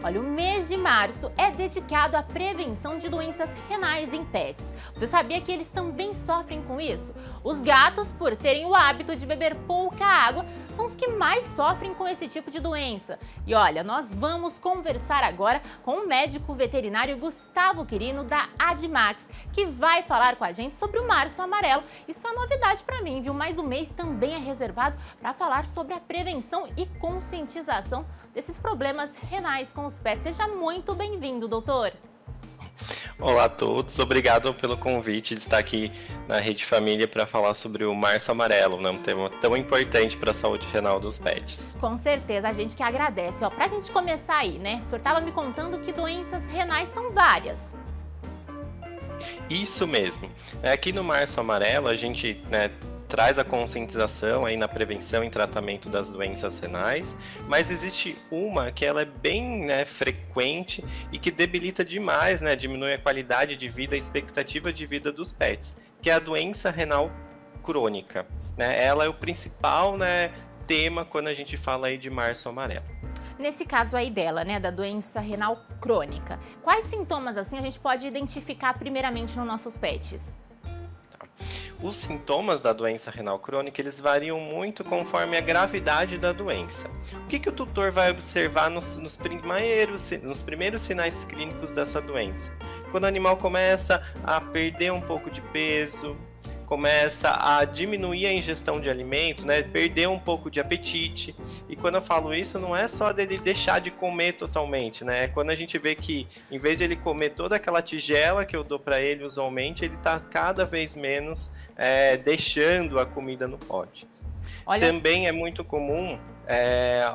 Olha, o mês de março é dedicado à prevenção de doenças renais em pets. Você sabia que eles também sofrem com isso? Os gatos, por terem o hábito de beber pouca água, são os que mais sofrem com esse tipo de doença. E olha, nós vamos conversar agora com o médico veterinário Gustavo Quirino, da Admax, que vai falar com a gente sobre o Março Amarelo. Isso é novidade para mim, viu? Mas o mês também é reservado para falar sobre a prevenção e conscientização desses problemas renais com os pets. Seja muito bem-vindo, doutor. Olá a todos, obrigado pelo convite de estar aqui na Rede Família para falar sobre o Março Amarelo, né? Um tema tão importante para a saúde renal dos pets. Com certeza, a gente que agradece. Para a gente começar aí, né? O senhor estava me contando que doenças renais são várias. Isso mesmo. Aqui no Março Amarelo a gente, traz a conscientização aí na prevenção e tratamento das doenças renais, mas existe uma que ela é bem frequente e que debilita demais, diminui a qualidade de vida, a expectativa de vida dos pets, que é a doença renal crônica. Ela é o principal tema quando a gente fala aí de Março Amarelo. Nesse caso aí dela, da doença renal crônica, quais sintomas assim a gente pode identificar primeiramente nos nossos pets? Os sintomas da doença renal crônica, eles variam muito conforme a gravidade da doença. O que o tutor vai observar nos primeiros sinais clínicos dessa doença? Quando o animal começa a perder um pouco de peso, começa a diminuir a ingestão de alimento, perder um pouco de apetite. E quando eu falo isso, não é só dele deixar de comer totalmente, É quando a gente vê que, em vez de ele comer toda aquela tigela que eu dou para ele usualmente, ele está cada vez menos deixando a comida no pote. Também é muito comum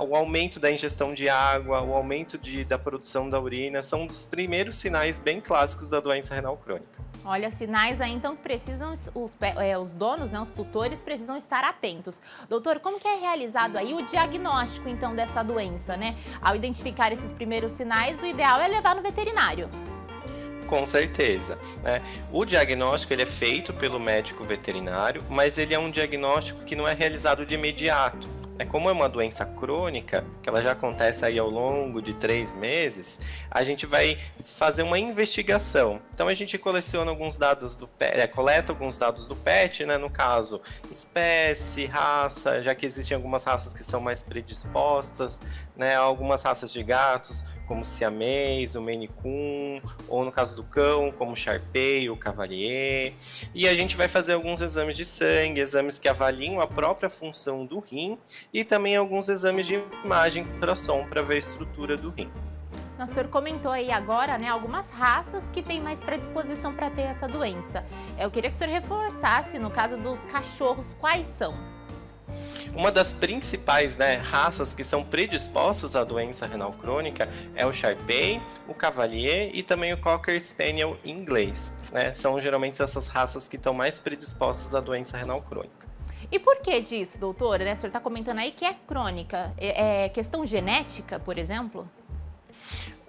o aumento da ingestão de água, o aumento da produção da urina, são um dos primeiros sinais bem clássicos da doença renal crônica. Olha, sinais aí então que precisam, os donos, os tutores precisam estar atentos. Doutor, como que é realizado aí o diagnóstico então dessa doença, Ao identificar esses primeiros sinais, o ideal é levar no veterinário. Com certeza. O diagnóstico ele é feito pelo médico veterinário, mas ele é um diagnóstico que não é realizado de imediato. Como é uma doença crônica, que ela já acontece aí ao longo de 3 meses, a gente vai fazer uma investigação. Então a gente coleciona alguns dados do pet, coleta alguns dados do pet, no caso, espécie, raça, já que existem algumas raças que são mais predispostas, algumas raças de gatos, como o Siamês, o Maine Coon, ou no caso do cão, como o Shar Pei, o Cavalier. E a gente vai fazer alguns exames de sangue, exames que avaliam a própria função do rim, e também alguns exames de imagem ultrassom para ver a estrutura do rim. O senhor comentou aí agora, algumas raças que têm mais predisposição para ter essa doença. Eu queria que o senhor reforçasse, no caso dos cachorros, quais são? Uma das principais raças que são predispostas à doença renal crônica é o Shar Pei, o Cavalier e também o Cocker Spaniel inglês. São geralmente essas raças que estão mais predispostas à doença renal crônica. E por que disso, doutora? O senhor está comentando aí que é crônica. É questão genética, por exemplo?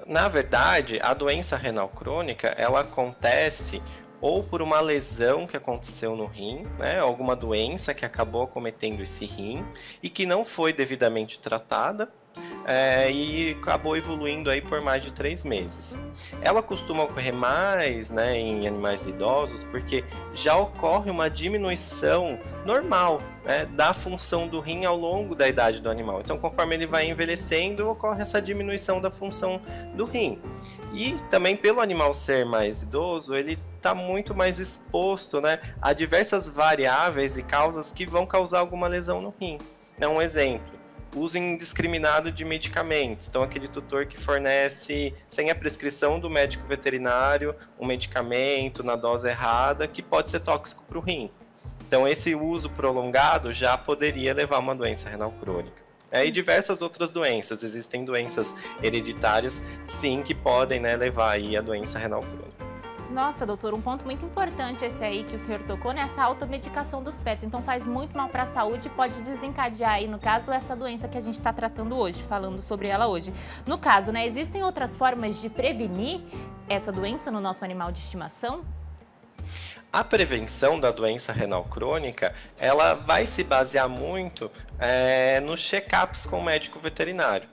Na verdade, a doença renal crônica, ela acontece ou por uma lesão que aconteceu no rim, alguma doença que acabou acometendo esse rim e que não foi devidamente tratada e acabou evoluindo aí por mais de 3 meses. Ela costuma ocorrer mais em animais idosos porque já ocorre uma diminuição normal da função do rim ao longo da idade do animal. Então, conforme ele vai envelhecendo, ocorre essa diminuição da função do rim. E também pelo animal ser mais idoso, ele está muito mais exposto a diversas variáveis e causas que vão causar alguma lesão no rim. Um exemplo: uso indiscriminado de medicamentos. Então, aquele tutor que fornece, sem a prescrição do médico veterinário, um medicamento na dose errada, que pode ser tóxico para o rim. Então, esse uso prolongado já poderia levar a uma doença renal crônica. E diversas outras doenças. Existem doenças hereditárias, sim, que podem levar aí a doença renal crônica. Nossa, doutor, um ponto muito importante esse aí que o senhor tocou, nessa automedicação dos pets. Então faz muito mal para a saúde e pode desencadear aí, no caso, essa doença que a gente está tratando hoje, falando sobre ela hoje. No caso, existem outras formas de prevenir essa doença no nosso animal de estimação? A prevenção da doença renal crônica, ela vai se basear muito nos check-ups com o médico veterinário.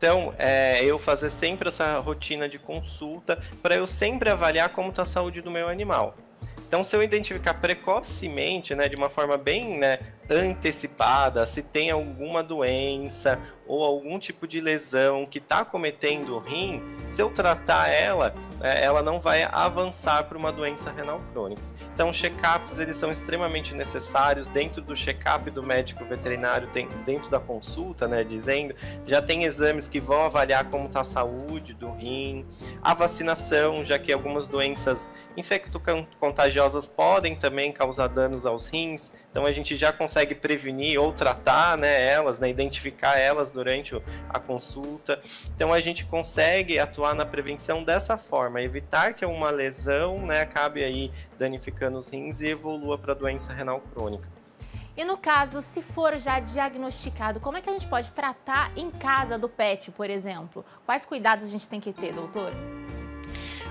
Então, eu fazer sempre essa rotina de consulta para eu sempre avaliar como está a saúde do meu animal. Então, se eu identificar precocemente, né, de uma forma bem, né, antecipada, se tem alguma doença ou algum tipo de lesão que está acometendo o rim, se eu tratar ela, ela não vai avançar para uma doença renal crônica. Então, check-ups, eles são extremamente necessários. Dentro do check-up do médico veterinário, dentro da consulta, né, dizendo, já tem exames que vão avaliar como está a saúde do rim. A vacinação, já que algumas doenças infecto-contagiosas podem também causar danos aos rins, então a gente já consegue prevenir ou tratar, né, elas, né, identificar elas durante a consulta. Então a gente consegue atuar na prevenção dessa forma, evitar que uma lesão, né, acabe aí danificando os rins e evolua para doença renal crônica. E no caso, se for já diagnosticado, como é que a gente pode tratar em casa do pet, por exemplo? Quais cuidados a gente tem que ter, doutor?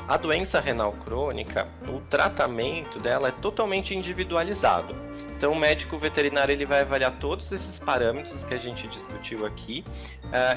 A doença renal crônica, o tratamento dela é totalmente individualizado. Então, o médico veterinário ele vai avaliar todos esses parâmetros que a gente discutiu aqui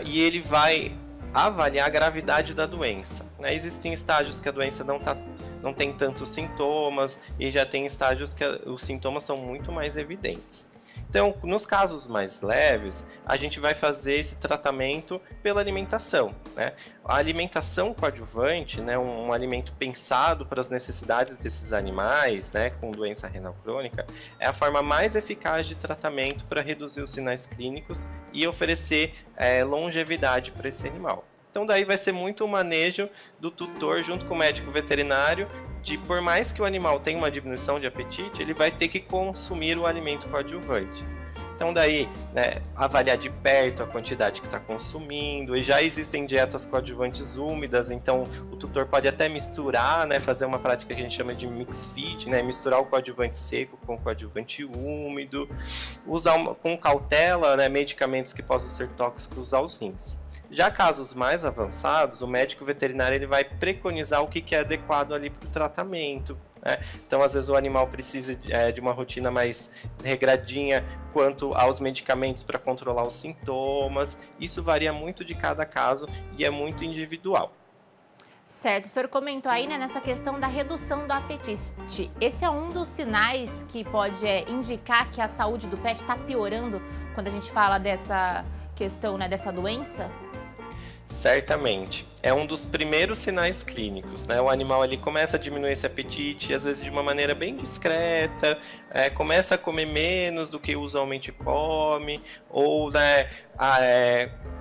e ele vai avaliar a gravidade da doença. Existem estágios que a doença não tem tantos sintomas e já tem estágios que os sintomas são muito mais evidentes. Então, nos casos mais leves, a gente vai fazer esse tratamento pela alimentação, né? A alimentação coadjuvante, né, um alimento pensado para as necessidades desses animais, né, com doença renal crônica, é a forma mais eficaz de tratamento para reduzir os sinais clínicos e oferecer longevidade para esse animal. Então, daí vai ser muito o manejo do tutor junto com o médico veterinário, de por mais que o animal tenha uma diminuição de apetite, ele vai ter que consumir o alimento coadjuvante. Então, daí, né, avaliar de perto a quantidade que está consumindo, e já existem dietas coadjuvantes úmidas, então o tutor pode até misturar, né, fazer uma prática que a gente chama de mix feed, né, misturar o coadjuvante seco com o coadjuvante úmido, usar com cautela, né, medicamentos que possam ser tóxicos aos rins. Já casos mais avançados, o médico veterinário ele vai preconizar o que é adequado ali para o tratamento, né? Então, às vezes, o animal precisa de uma rotina mais regradinha quanto aos medicamentos para controlar os sintomas. Isso varia muito de cada caso e é muito individual. Certo, o senhor comentou aí, né, nessa questão da redução do apetite. Esse é um dos sinais que pode indicar que a saúde do pet está piorando quando a gente fala dessa questão, né, dessa doença? Certamente. É um dos primeiros sinais clínicos, né? O animal ali começa a diminuir esse apetite, às vezes de uma maneira bem discreta, começa a comer menos do que usualmente come, ou, né,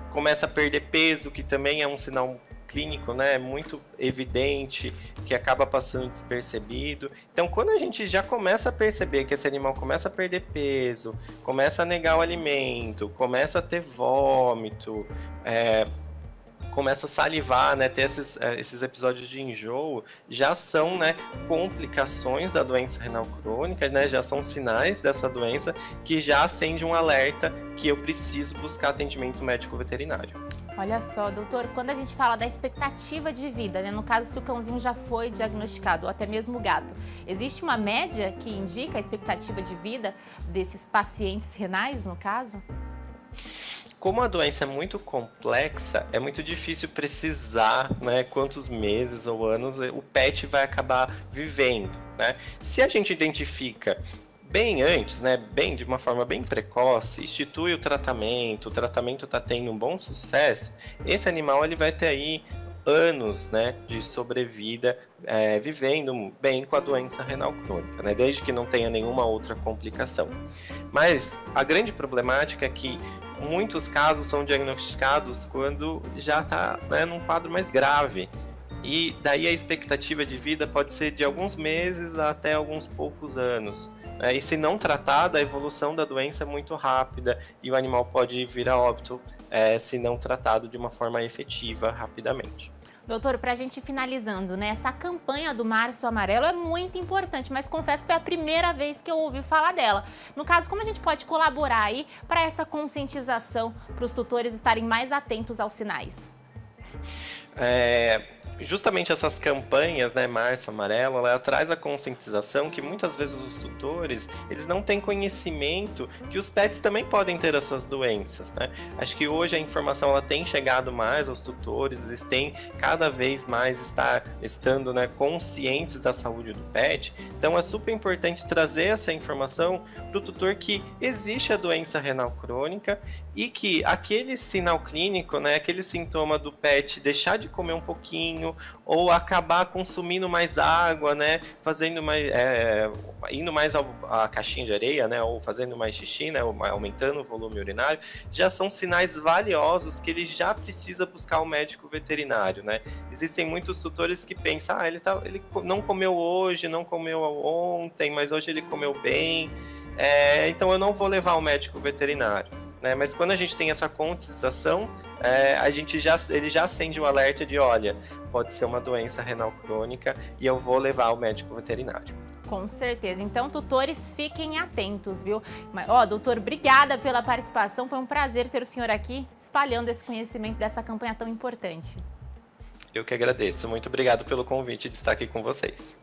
começa a perder peso, que também é um sinal clínico, né, muito evidente, que acaba passando despercebido. Então, quando a gente já começa a perceber que esse animal começa a perder peso, começa a negar o alimento, começa a ter vômito, começa a salivar, né, ter esses episódios de enjoo, já são, né, complicações da doença renal crônica, né, já são sinais dessa doença que já acende um alerta que eu preciso buscar atendimento médico veterinário. Olha só, doutor, quando a gente fala da expectativa de vida, né, no caso se o cãozinho já foi diagnosticado, ou até mesmo o gato, existe uma média que indica a expectativa de vida desses pacientes renais, no caso? Como a doença é muito complexa, é muito difícil precisar, né, quantos meses ou anos o pet vai acabar vivendo, né? Se a gente identifica bem antes, né, de uma forma bem precoce, institui o tratamento está tendo um bom sucesso, esse animal ele vai ter aí anos, né, de sobrevida, vivendo bem com a doença renal crônica, né, desde que não tenha nenhuma outra complicação. Mas a grande problemática é que muitos casos são diagnosticados quando já está, né, num quadro mais grave. E daí a expectativa de vida pode ser de alguns meses até alguns poucos anos. E se não tratada, a evolução da doença é muito rápida e o animal pode vir a óbito se não tratado de uma forma efetiva rapidamente. Doutor, para a gente finalizando, né, essa campanha do Março Amarelo é muito importante, mas confesso que foi a primeira vez que eu ouvi falar dela. No caso, como a gente pode colaborar aí para essa conscientização, para os tutores estarem mais atentos aos sinais? Justamente essas campanhas, né, Março Amarelo, ela traz a conscientização que muitas vezes os tutores, eles não têm conhecimento que os pets também podem ter essas doenças, né? Acho que hoje a informação ela tem chegado mais aos tutores, eles têm cada vez mais estando, né, conscientes da saúde do pet. Então é super importante trazer essa informação para o tutor que existe a doença renal crônica e que aquele sinal clínico, né, aquele sintoma do pet deixar de comer um pouquinho ou acabar consumindo mais água, né, fazendo mais, indo mais à caixinha de areia, né, ou fazendo mais xixi, né, ou aumentando o volume urinário, já são sinais valiosos que ele já precisa buscar o médico veterinário, né. Existem muitos tutores que pensam, ele não comeu hoje, não comeu ontem, mas hoje ele comeu bem, então eu não vou levar ao médico veterinário. Né? Mas quando a gente tem essa conscientização, ele já acende o alerta de, olha, pode ser uma doença renal crônica e eu vou levar ao médico veterinário. Com certeza. Então, tutores, fiquem atentos, viu? Mas, doutor, obrigada pela participação. Foi um prazer ter o senhor aqui espalhando esse conhecimento dessa campanha tão importante. Eu que agradeço. Muito obrigado pelo convite de estar aqui com vocês.